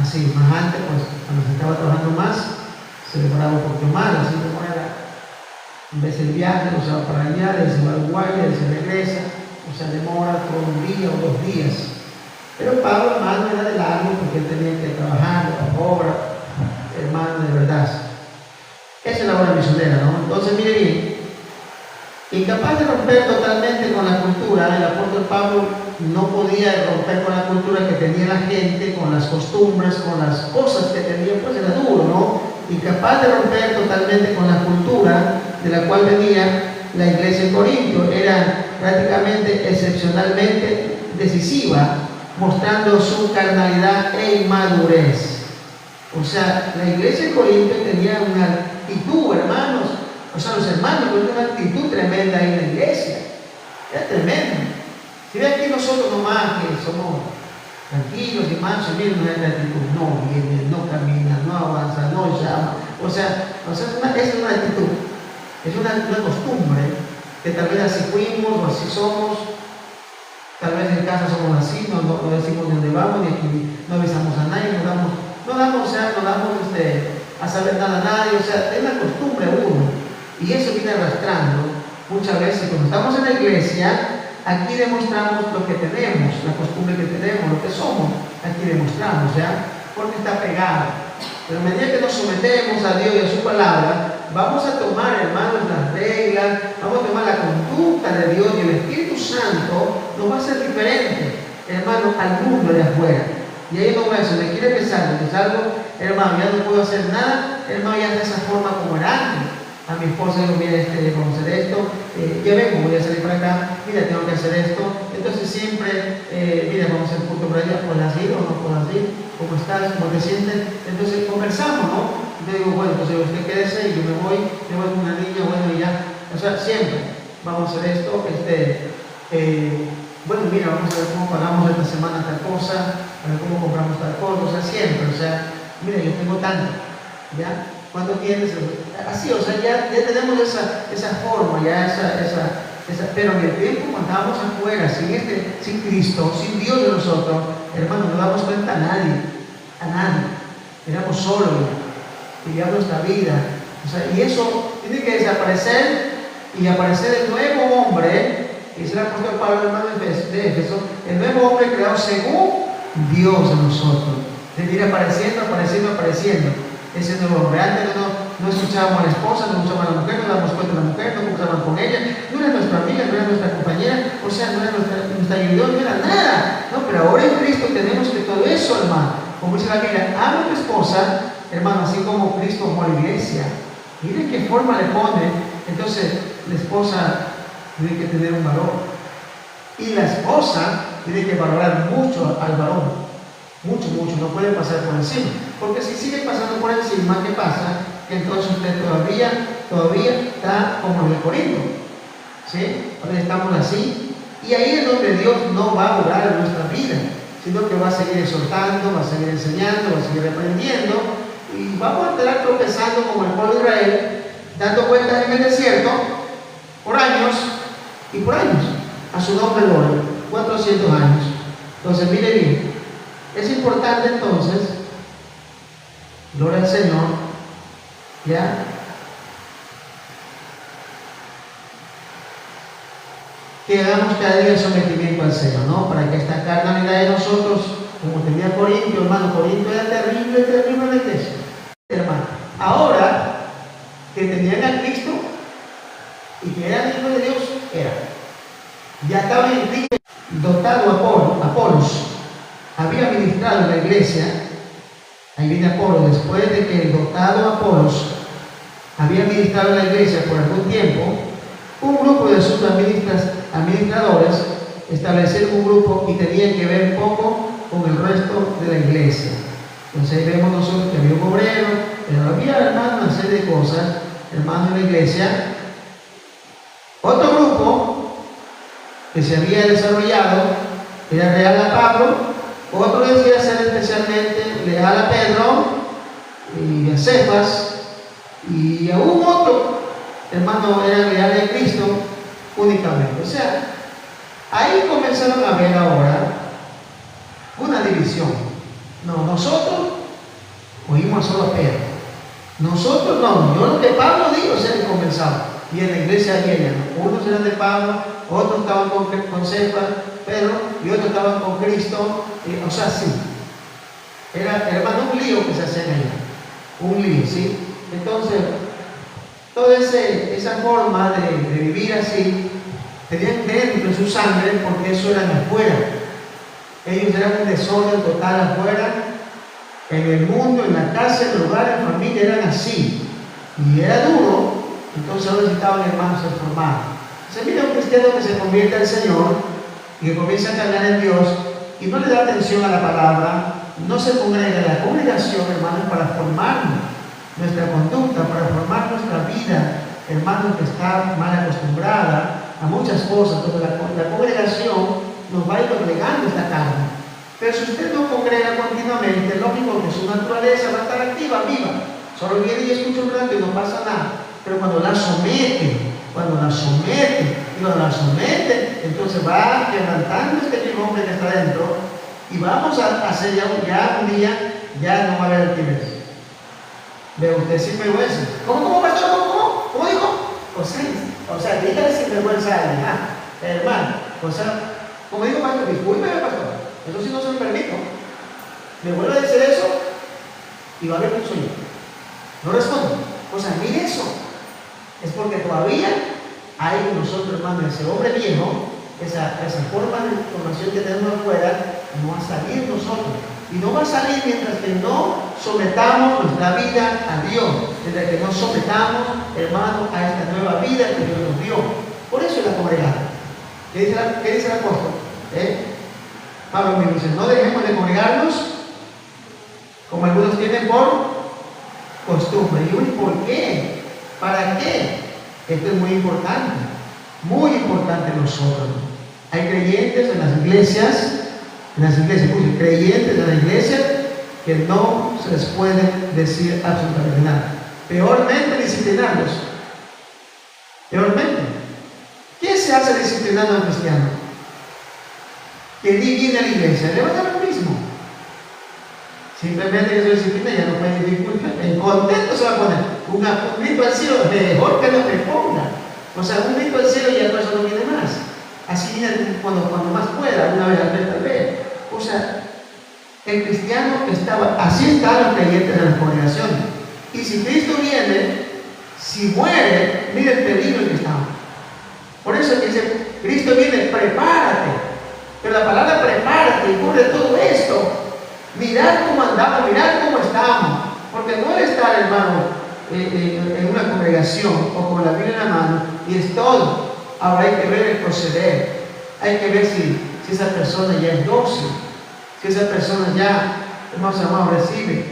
así, más antes, pues cuando se estaba trabajando más, se demoraba un poquito más, así demoraba. En vez del viaje, o sea, para allá, se va al guardia, se regresa, o sea, demora por 1 día o 2 días. Pero Pablo, hermano, era de largo porque él tenía que trabajar, la obra, hermano, de verdad. Esa es la obra misionera, ¿no? Entonces, mire bien, incapaz de romper totalmente con la cultura, el apóstol Pablo no podía romper con la cultura que tenía la gente, con las costumbres, con las cosas que tenía, pues era duro, ¿no? Incapaz de romper totalmente con la cultura de la cual venía la iglesia en Corinto, era prácticamente excepcionalmente decisiva, mostrando su carnalidad e inmadurez. O sea, la iglesia en Corinto tenía una actitud, hermanos, o sea, los hermanos tenían una actitud tremenda ahí en la iglesia, era tremendo. Si ve aquí nosotros nomás que somos tranquilos y mansos, miren nuestra actitud, no viene, no camina, no avanza, no llama, o sea esa es una actitud, es una costumbre que tal vez así fuimos o así somos. Tal vez en casa somos así, no decimos de dónde vamos, ni aquí no avisamos a nadie, no damos a saber nada a nadie, o sea, es una costumbre uno, y eso viene arrastrando muchas veces. Cuando estamos en la iglesia, aquí demostramos lo que tenemos, la costumbre que tenemos, lo que somos, aquí demostramos, ¿ya? Porque está pegado. Pero a medida que nos sometemos a Dios y a su palabra, vamos a tomar, hermanos, las reglas, vamos a tomar la conducta de Dios, y el Espíritu Santo nos va a hacer diferente, hermano, al mundo de afuera. Y ahí no va a decir, me quiere pensar, que es algo, hermano, ya no puedo hacer nada, hermano, ya de esa forma como era antes. A mi esposa digo, mira, vamos a hacer esto, ya vengo, voy a salir para acá, mira, tengo que hacer esto. Entonces siempre, mira, vamos a hacer punto por allá, ¿puedes ir o no puedes ir? ¿Cómo estás? ¿Cómo te sientes? Entonces conversamos, ¿no? Yo digo, bueno, pues usted quédese y yo me voy con una niña, bueno, y ya. O sea, siempre vamos a hacer esto, bueno, mira, vamos a ver cómo pagamos esta semana tal cosa, a ver cómo compramos tal cosa, o sea, siempre, o sea, mira, yo tengo tanto, ¿ya? ¿Cuánto tienes? Así, o sea, ya tenemos esa forma, ya pero en el tiempo cuando estábamos afuera, sin Cristo, sin Dios de nosotros, hermano, no damos cuenta a nadie, éramos solos, vivíamos nuestra vida, o sea, y eso tiene que desaparecer y aparecer el nuevo hombre, y dice el apóstol Pablo, hermano de Éfeso, el nuevo hombre creado según Dios de nosotros, de ir apareciendo. Ese nuevo hombre. Antes no escuchábamos a la esposa, no escuchábamos a la mujer, no dábamos cuenta de la mujer, no conversábamos con ella, no era nuestra amiga, no era nuestra compañera, o sea, no era nuestra ayuda, no era nada. No, pero ahora en Cristo tenemos que todo eso, hermano. Como dice la Biblia, ama a tu esposa, hermano, así como Cristo amó a la iglesia. Miren qué forma le pone. Entonces, la esposa tiene que tener un valor. Y la esposa tiene que valorar mucho al varón. Mucho, no puede pasar por encima. Porque si sigue pasando por encima, ¿qué pasa? Que entonces usted todavía está como en el Corinto. ¿Sí? Ahora estamos así. Y ahí es donde Dios no va a orar en nuestra vida, sino que va a seguir exhortando, va a seguir enseñando, va a seguir aprendiendo. Y vamos a estar tropezando como el pueblo de Israel, dando vueltas en el desierto por años y por años. A su nombre gloria, 400 años. Entonces, mire bien. Es importante entonces, gloria al Señor, ¿ya? Que hagamos cada día el sometimiento al Señor, ¿no? Para que esta carnalidad de nosotros, como tenía Corinto, hermano, Corinto era terrible la iglesia, hermano. Ahora que tenían a Cristo y que eran hijos de Dios, ya estaban en Cristo, dotado Apolos. Había ministrado en la iglesia, ahí viene Apolo, después de que el dotado Apolos había ministrado en la iglesia por algún tiempo, un grupo de sus administradores establecieron un grupo y tenían que ver poco con el resto de la iglesia. Entonces ahí vemos nosotros que había un obrero, pero había, hermano, una serie de cosas, hermanos, en la iglesia. Otro grupo que se había desarrollado era leal a Pablo, otro decía ser especialmente leal a Pedro y a Cefas, y aún otro, hermano, era leal a Cristo únicamente. O sea, ahí comenzaron a ver ahora una división. No, nosotros oímos solo a Pedro. Nosotros no, yo lo que Pablo dijo se le comenzaba. Y en la iglesia había, unos eran de Pablo, otros estaban con Cefas, Pedro, y otros estaban con Cristo. O sea, sí. Era, hermano, un lío que se hacía allá. Un lío, ¿sí? Entonces, toda esa forma de vivir así, tenían dentro en su sangre, porque eso eran afuera. Ellos eran un desorden total afuera. En el mundo, en la casa, en el lugar, en familia, eran así. Y era duro. Entonces ahora necesitaban hermanos transformados. Se mira un cristiano que se convierte al Señor y que comienza a caminar en Dios y no le da atención a la palabra, no se congrega. La congregación, hermanos, para formar nuestra conducta, para formar nuestra vida, hermanos, que está mal acostumbrada a muchas cosas. Entonces la congregación nos va a ir congregando esta carne. Pero si usted no congrega continuamente, es lógico que su naturaleza va a estar activa, viva. Solo viene y escucha un rato y no pasa nada. Pero cuando la somete, entonces va quebrantando este mismo hombre que está dentro y vamos a hacer ya un día, ya no va a haber altivez. Ve usted sinvergüenza. ¿Cómo, pastor? ¿Cómo dijo? O sea, dígale sinvergüenza a alguien, hermano. O sea, como dijo pastor, discúlpeme, pastor. Eso sí no se lo permito. Me vuelve a decir eso y va a ver un sueño. No respondo. O sea, mire eso. Es porque todavía hay en nosotros, hermano, ese hombre viejo, esa forma de información que tenemos afuera, no va a salir nosotros. Y no va a salir mientras que no sometamos nuestra vida a Dios. Mientras que no sometamos, hermano, a esta nueva vida que Dios nos dio. Por eso es la congregada. ¿Qué dice el apóstol? Pablo mismo dice, no dejemos de congregarnos como algunos tienen por costumbre. Y ¿por qué? ¿Para qué? Esto es muy importante en nosotros. Hay creyentes en las iglesias, creyentes en la iglesia que no se les puede decir absolutamente nada. Peormente disciplinarlos. Peormente. ¿Qué se hace disciplinando a un cristiano? Que ni viene a la iglesia, le va a dar lo mismo. Simplemente que se disciplina ya no puede dificultar. En contento se va a poner. Un grito al cielo, mejor que lo que ponga. O sea, un grito al cielo y el resto no viene más. Así viene cuando más pueda, una vez al mes tal vez. O sea, el cristiano así están los creyentes en la congregación. Y si Cristo viene, si muere, mire el peligro en que estamos. Por eso que dice, Cristo viene, prepárate. Pero la palabra prepárate incluye todo esto. Mirad cómo andamos, mirad cómo estamos. Porque no es estar, hermano, en una congregación o con la Biblia en la mano y es todo. Ahora hay que ver el proceder. Hay que ver si esa persona ya es dócil, si esa persona ya, hermanos, recibe,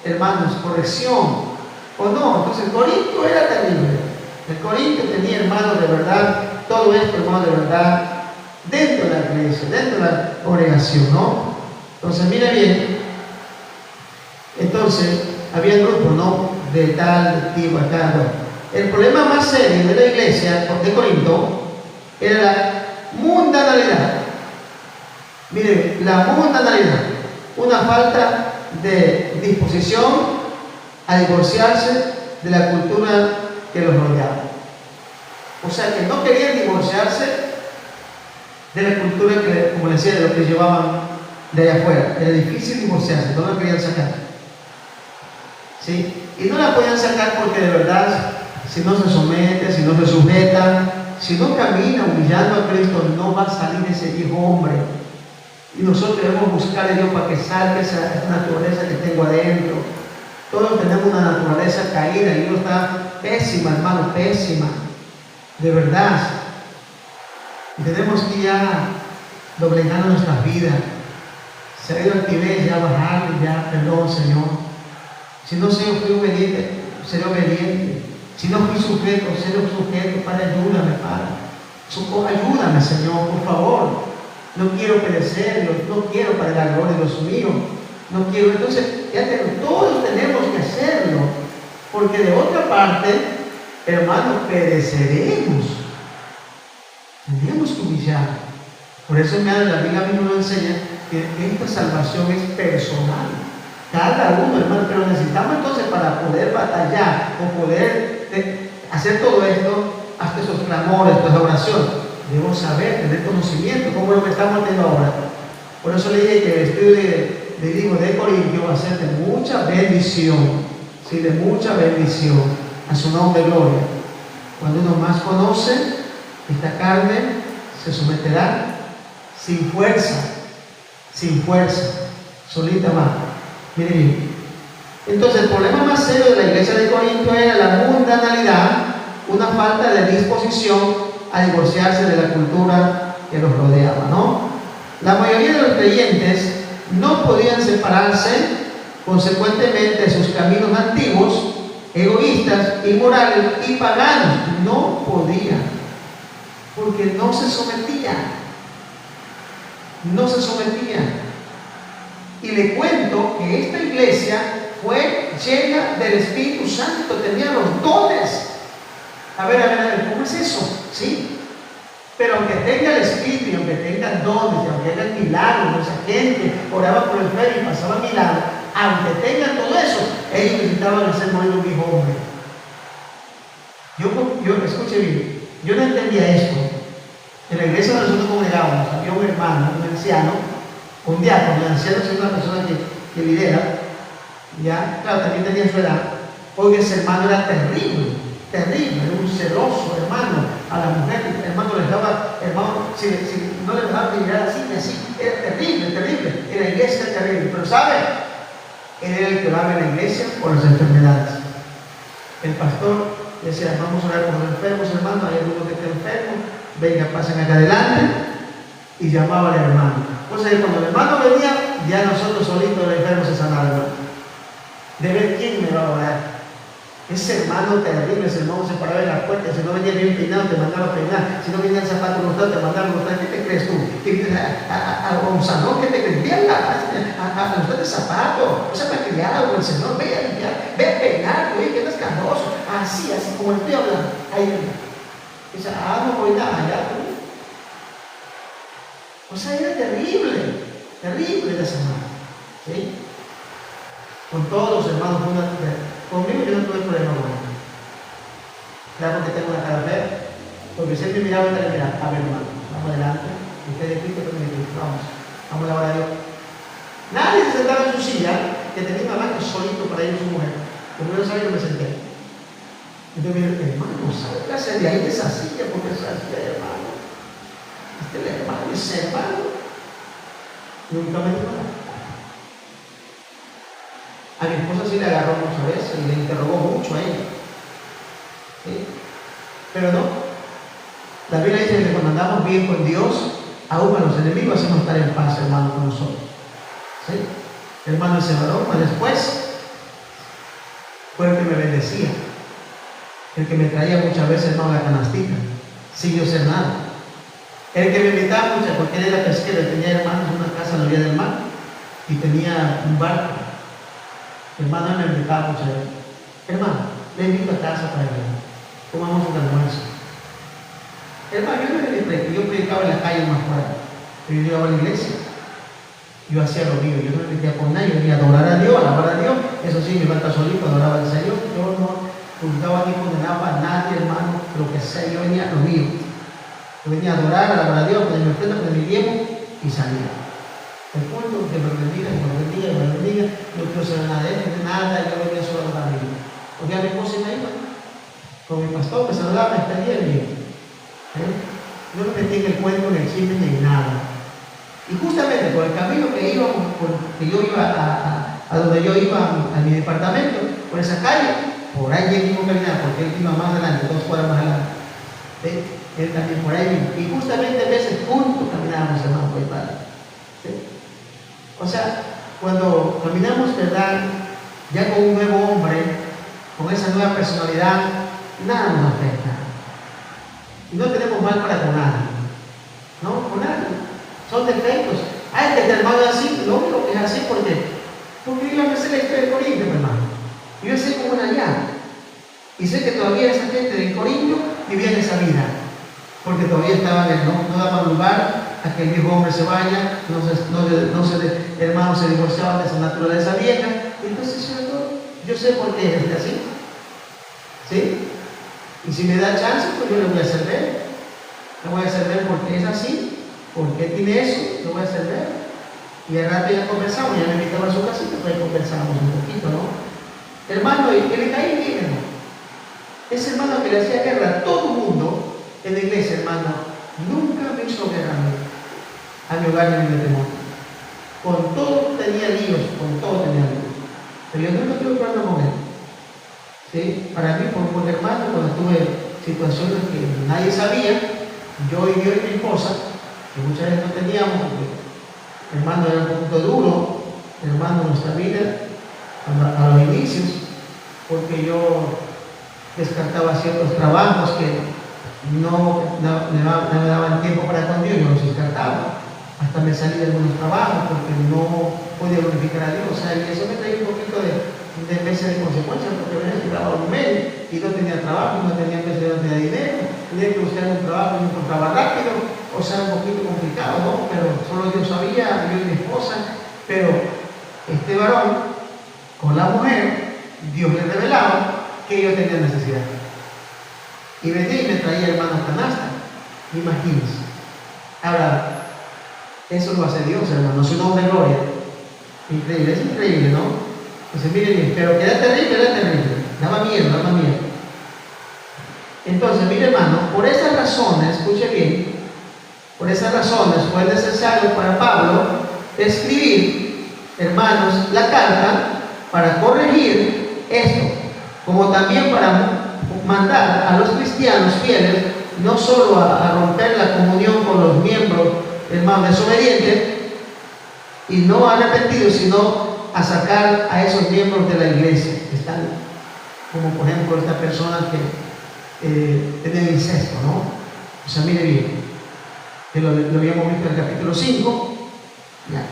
hermanos, corrección o no. Entonces el Corinto era terrible. El Corinto tenía, hermanos, de verdad, todo esto, hermanos, de verdad, dentro de la iglesia, dentro de la congregación, ¿no? Entonces, mira bien. Entonces, había grupos, ¿no? De tal tipo, acá, bueno. El problema más serio de la iglesia de Corinto era la mundanalidad. Mire, la mundanalidad, una falta de disposición a divorciarse de la cultura que los rodeaba. O sea, que no querían divorciarse de la cultura que, como les decía, de lo que llevaban de allá afuera. Era difícil divorciarse, no la querían sacar. ¿Sí? Y no la podían sacar porque de verdad, si no se somete, si no se sujeta, si no camina humillando a Cristo, no va a salir ese viejo hombre. Y nosotros debemos buscar a Dios para que salga esa naturaleza que tengo adentro. Todos tenemos una naturaleza caída y uno está pésima, hermano, pésima. De verdad. Y tenemos que ya doblegar nuestras vidas. Se ha ido altivez, ya bajarle, ya, perdón, Señor. Si no fui obediente, seré obediente. Si no fui sujeto, seré sujeto. Padre, ayúdame, Padre. Ayúdame, Señor, por favor. No quiero perecer, no quiero para la gloria, Dios mío. No quiero. Entonces, todos tenemos que hacerlo. Porque de otra parte, hermanos, pereceremos. Tenemos que humillar. Por eso la Biblia a mí nos enseña que esta salvación es personal. Cada uno, hermano, pero necesitamos entonces para poder batallar o poder hacer todo esto, hasta esos clamores, esta oración, debemos saber, tener conocimiento, como lo que estamos haciendo ahora. Por eso le dije que el estudio de Corintios va a ser de mucha bendición, sí, de mucha bendición, a su nombre gloria. Cuando uno más conoce, esta carne se someterá sin fuerza, solita más. Miren bien. Entonces el problema más serio de la iglesia de Corinto era la mundanalidad, una falta de disposición a divorciarse de la cultura que los rodeaba, ¿no? La mayoría de los creyentes no podían separarse consecuentemente de sus caminos antiguos, egoístas, inmorales y paganos. No podían, porque no se sometían. Y le cuento que esta iglesia fue llena del Espíritu Santo, tenía los dones. A ver, ¿cómo es eso? ¿Sí? Pero aunque tenga el Espíritu y aunque tenga dones, y aunque haga milagros, esa gente oraba por el enfermo y pasaba milagros, aunque tengan todo eso, ellos necesitaban hacer morir un viejo hombre. Yo escuche bien, yo no entendía esto. En la iglesia donde nosotros congregábamos, había un hermano, un anciano, un diácono. El anciano es una persona que lidera, ya, claro, también tenía su edad, porque ese hermano era terrible, era un celoso hermano a la mujer. El hermano le daba, si no le dejaba mirar así, era terrible, en la iglesia era terrible. Pero ¿sabe? Él era el que oraba en la iglesia por las enfermedades. El pastor decía, vamos a orar por los enfermos, hermano, hay alguno que está enfermo, venga, pasen acá adelante, y llamaba al hermano. Pues cuando el hermano venía, ya nosotros solitos los enfermos se sanaban. De ver quién me va a orar. Ese hermano terrible, ese hermano se paraba en la puerta, si no venía bien peinado, te mandaba a peinar, si no venía el zapato mostrado, te mandaba a mostrar. ¿Qué te crees tú? ¿Que vienes a Gonzalo? ¿Qué te crees? Ve a mostrar el zapato, o sea, para criado, el Señor, ve a limpiar, ve a peinar, oye, que no es canoso, así como estoy hablando. Ahí viene. Dice, no voy nada, allá tú. O sea, era terrible la semana. ¿Sí? Con todos los hermanos, conmigo yo no tuve problema con él. Claro que tengo una cara fea, porque siempre miraba y le miraba, a ver, hermano, vamos adelante, usted de Cristo, pero de Cristo, vamos a alabar a Dios. Nadie se sentaba en su silla, que tenía una banca solito para ir a su mujer. Como yo no sabía, yo me senté. Entonces me dijo, hermano, ¿sabe qué hacer de ahí de esa silla? Porque esa silla, hermano, ese hermano, nunca me dijo nada. A mi esposa sí le agarró muchas veces y le interrogó mucho a ella. ¿Sí? Pero no. La Biblia dice que cuando andamos bien con Dios, aún a los enemigos hacemos estar en paz, hermano, con nosotros. ¿Sí? Hermano, ese varón, después fue el que me bendecía, el que me traía muchas veces, hermano, la canastita, sin yo ser nada. El que me invitaba mucho, porque él era pesquero, tenía hermanos en una casa en la orilla del mar y tenía un barco. Mi hermano me invitaba muchas veces. Hermano, le invito a casa para que comamos un almuerzo. Hermano, yo predicaba en la calle más fuera, pero yo llegaba a la iglesia. Yo hacía lo mío, yo no me metía con nadie, yo venía a adorar a Dios, a alabar a Dios. Eso sí, mi falta solito, adoraba al Señor. Yo no juzgaba ni condenaba a nadie, hermano, lo que sea, yo venía a lo mío. Yo venía a adorar, a alabar a Dios, poner mi ofrenda, poner mi diezmo y salía. El culto, que me bendiga, no quiero saber nada de él, nada, yo venía solo a adorar a Dios. Porque a mi esposa me iba con mi pastor, me saludaba, me despedía bien. No me metí en el cuento, en el chisme, ni en nada. Y justamente por el camino que íbamos, que yo iba a donde yo iba a mi departamento, por esa calle, por ahí mismo caminar, porque él iba más adelante, 2 cuadras más adelante. ¿Sí? Él también por ahí mismo. Y justamente a veces juntos caminábamos, hermano, por el padre. ¿Sí? O sea, cuando caminamos, ¿verdad? Ya con un nuevo hombre, con esa nueva personalidad, nada nos afecta. Y no tenemos mal para con nadie. No, con nadie. Son defectos. Ay, que este hermano es así. No, lo que es así porque yo me sé la historia de Corinto, hermano. Yo sé cómo era allá. Y sé que todavía esa gente de Corinto vivía en esa vida. Porque todavía estaban no daban lugar a que el viejo hombre se vaya, hermanos se divorciaban de esa naturaleza vieja. Entonces yo sé por qué es así. ¿Sí? Y si me da chance, pues yo le voy a hacer ver. Le voy a hacer ver por qué es así, por qué tiene eso, le voy a hacer ver. Y al rato ya conversamos, ya me invitaba a su casita, pues conversamos un poquito, ¿no? Hermano, que le caí bien, hermano. Ese hermano que le hacía guerra a todo el mundo en la iglesia, hermano, nunca me hizo guerra a mi hogar ni a mi matrimonio. Con todo tenía líos, con todo tenía líos. Pero yo nunca tuve problema con él. ¿Sí? Para mí, por hermano, cuando tuve situaciones que nadie sabía, yo y mi esposa, que muchas veces no teníamos, porque hermano era un poquito duro, hermano, nuestra vida, a los inicios, porque yo descartaba ciertos trabajos que no me daban tiempo para con Dios, yo los descartaba. Hasta me salí de algunos trabajos porque no podía glorificar a Dios. O sea, y eso me traía un poquito de meses de consecuencias, porque a veces llegaba un mes y no tenía trabajo, no tenía meses, no tenía dinero, tenía que buscar un trabajo y no encontraba rápido, o sea, un poquito complicado, ¿no? Pero solo Dios sabía, yo y mi esposa, pero este varón, con la mujer, Dios le revelaba que yo tenía necesidad. Y venía y me traía hermano canasta, imagínense. Ahora, eso lo hace Dios, hermano, su nombre de gloria. Increíble, es increíble, ¿no? Entonces, miren bien, pero que era terrible, daba miedo. Entonces, mire hermano, por esas razones, escuche bien, por esas razones fue necesario para Pablo escribir, hermanos, la carta para corregir esto, como también para mandar a los cristianos fieles no solo a romper la comunión con los miembros, hermanos, desobedientes y no arrepentidos, sino a sacar a esos miembros de la iglesia que están, como por ejemplo esta persona que tenía incesto, ¿no? O sea, mire bien, que lo habíamos visto en el capítulo 5, ya.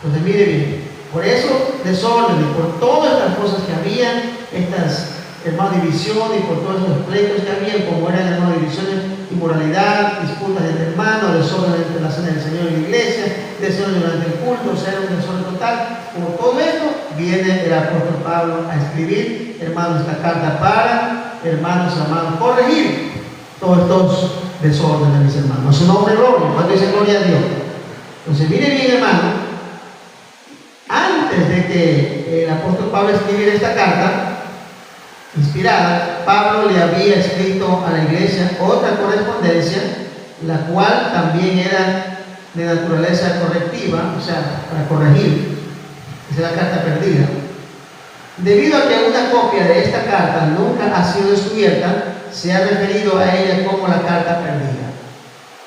Entonces mire bien, por eso desorden y por todas estas cosas que habían, estas hermanos divisiones y por todos estos pleitos que habían, como eran hermanos divisiones, inmoralidad, disputas entre hermanos, desorden entre la cena del Señor y la iglesia, desorden durante el culto, o sea, un desorden total. Por todo esto viene el apóstol Pablo a escribir, hermanos, esta carta para, hermanos amados, corregir todos estos desórdenes, mis hermanos. Su nombre es gloria, cuando dice gloria a Dios. Entonces, mire bien, hermano, antes de que el apóstol Pablo escribiera esta carta inspirada, Pablo le había escrito a la iglesia otra correspondencia, la cual también era de naturaleza correctiva, o sea, para corregir. Esa es la carta perdida. Debido a que una copia de esta carta nunca ha sido descubierta, se ha referido a ella como la carta perdida.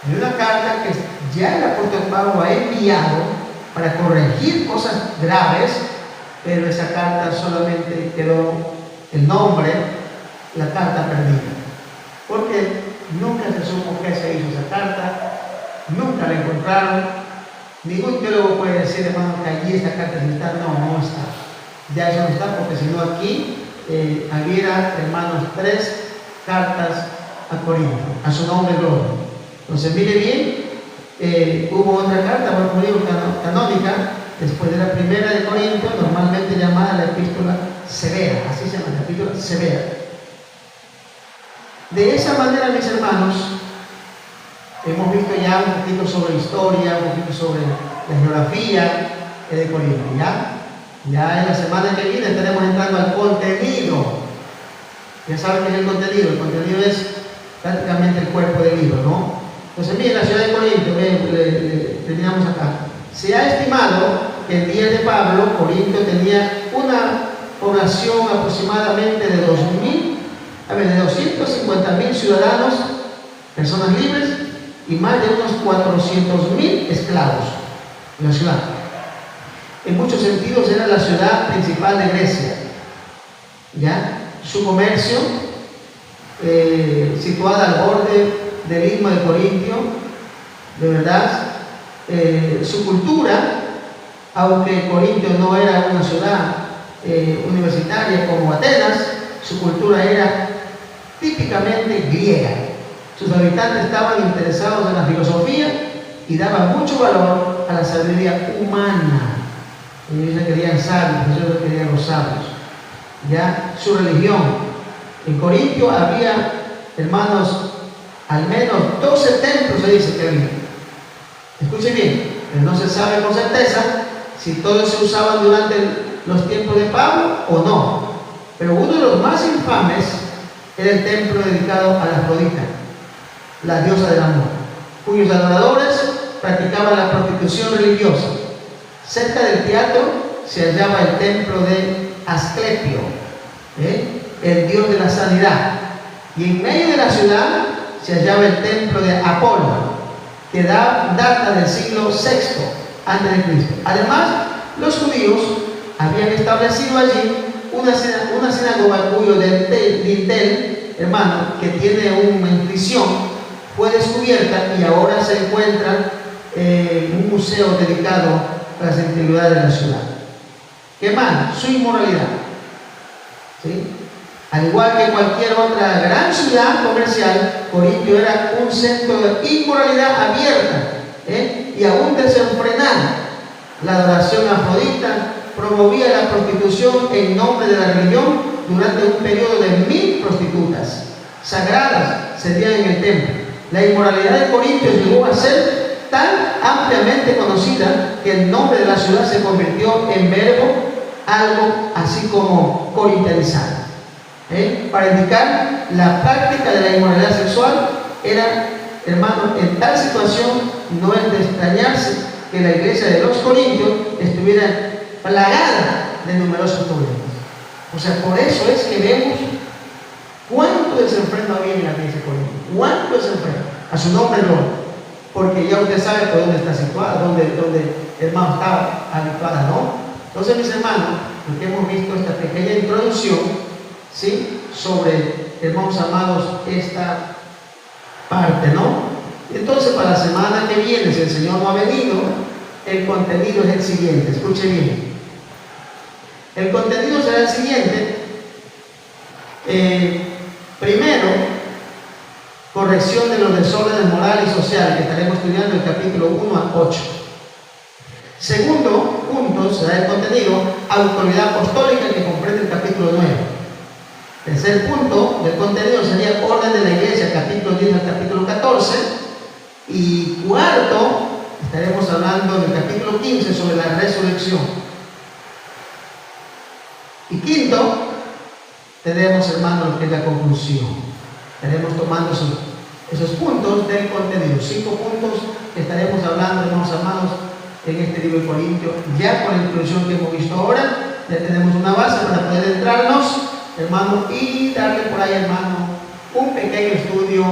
Hay una carta que ya el apóstol Pablo ha enviado para corregir cosas graves, pero esa carta solamente quedó el nombre, la carta perdida. Porque nunca se supo qué se hizo esa carta, nunca la encontraron. Ningún teólogo puede decir, hermano, que allí esta carta está. No está. Ya eso no está, porque si no aquí hubiera, hermanos, 3 cartas a Corinto, a su nombre gloria. Entonces, mire bien, hubo otra carta, por ejemplo, canónica, después de la primera de Corinto, normalmente llamada la epístola severa, así se llama, la epístola severa. De esa manera, mis hermanos, hemos visto ya un poquito sobre historia, un poquito sobre la geografía de Corinto. Ya en la semana que viene estaremos entrando al contenido. Ya saben qué es el contenido. El contenido es prácticamente el cuerpo del libro, ¿no? Entonces, miren, la ciudad de Corinto, terminamos acá. Se ha estimado que en días de Pablo, Corinto tenía una población aproximadamente de 250.000 ciudadanos, personas libres, y más de unos 400.000 esclavos en la ciudad. En muchos sentidos era la ciudad principal de Grecia. ¿Ya? Su comercio, situada al borde del Istmo de Corintio, de verdad, su cultura, aunque Corintio no era una ciudad universitaria como Atenas, su cultura era típicamente griega. Sus habitantes estaban interesados en la filosofía y daban mucho valor a la sabiduría humana. Ellos querían sabios, ellos querían los sabios. Ya su religión. En Corintio había, hermanos, al menos 12 templos, se dice que había. Escuchen bien, pero no se sabe con certeza si todos se usaban durante los tiempos de Pablo o no. Pero uno de los más infames era el templo dedicado a la Afrodita, la diosa del amor, cuyos adoradores practicaban la prostitución religiosa. Cerca del teatro se hallaba el templo de Asclepio, el dios de la sanidad, y en medio de la ciudad se hallaba el templo de Apolo, que data del siglo VI a.C. Además, los judíos habían establecido allí una sinagoga cuyo dintel, hermano, que tiene una inscripción, fue descubierta y ahora se encuentra en un museo dedicado a las antigüedades de la ciudad. ¿Qué más? Su inmoralidad. ¿Sí? Al igual que cualquier otra gran ciudad comercial, Corintio era un centro de inmoralidad abierta y aún desenfrenada. La adoración a Afrodita promovía la prostitución en nombre de la religión durante un periodo de 1000 prostitutas sagradas serían en el templo. La inmoralidad de Corintio llegó a ser tan ampliamente conocida que el nombre de la ciudad se convirtió en verbo, algo así como corintianizar. Para indicar la práctica de la inmoralidad sexual era, hermano, en tal situación no es de extrañarse que la iglesia de los Corintios estuviera plagada de numerosos problemas. O sea, por eso es que vemos cuánto desenfreno había en la iglesia de Corinto, cuánto desenfreno, a su nombre no, porque ya usted sabe por dónde está situada, dónde hermano estaba habituada, ¿no? Entonces, mis hermanos, porque hemos visto esta pequeña introducción, ¿sí?, sobre, hermanos amados, esta parte, ¿no? Entonces, para la semana que viene, si el Señor no ha venido, el contenido es el siguiente. Escuche bien. El contenido será el siguiente. Primero, corrección de los desórdenes morales y sociales, que estaremos estudiando el capítulo 1 a 8. Segundo punto será el contenido, autoridad apostólica, que comprende el capítulo 9. Tercer punto del contenido sería orden de la iglesia, capítulo 10 al capítulo 14. Y cuarto, estaremos hablando en el capítulo 15 sobre la resurrección. Y quinto, tenemos, hermanos, lo que es la conclusión. Estaremos tomando esos puntos del contenido. 5 puntos que estaremos hablando, hermanos amados, en este libro de Corintios. Ya con la introducción que hemos visto ahora, ya tenemos una base para poder entrarnos, hermano, y darle por ahí, hermano, un pequeño estudio,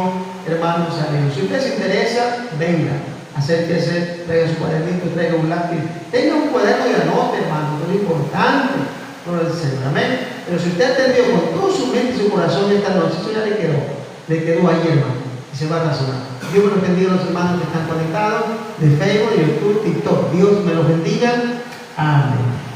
hermanos, a Dios. Si usted se interesa, venga, acérquese, traiga su cuadernito, traiga un lápiz, tenga un cuaderno y anote, hermano, que es lo importante, por el Señor, amén. Pero si usted atendió con todo su mente y su corazón esta noche, eso ya le quedó ahí, hermano, y se va a razonar. Dios me los bendiga a los hermanos que están conectados de Facebook, YouTube, TikTok. Dios me los bendiga. Amén.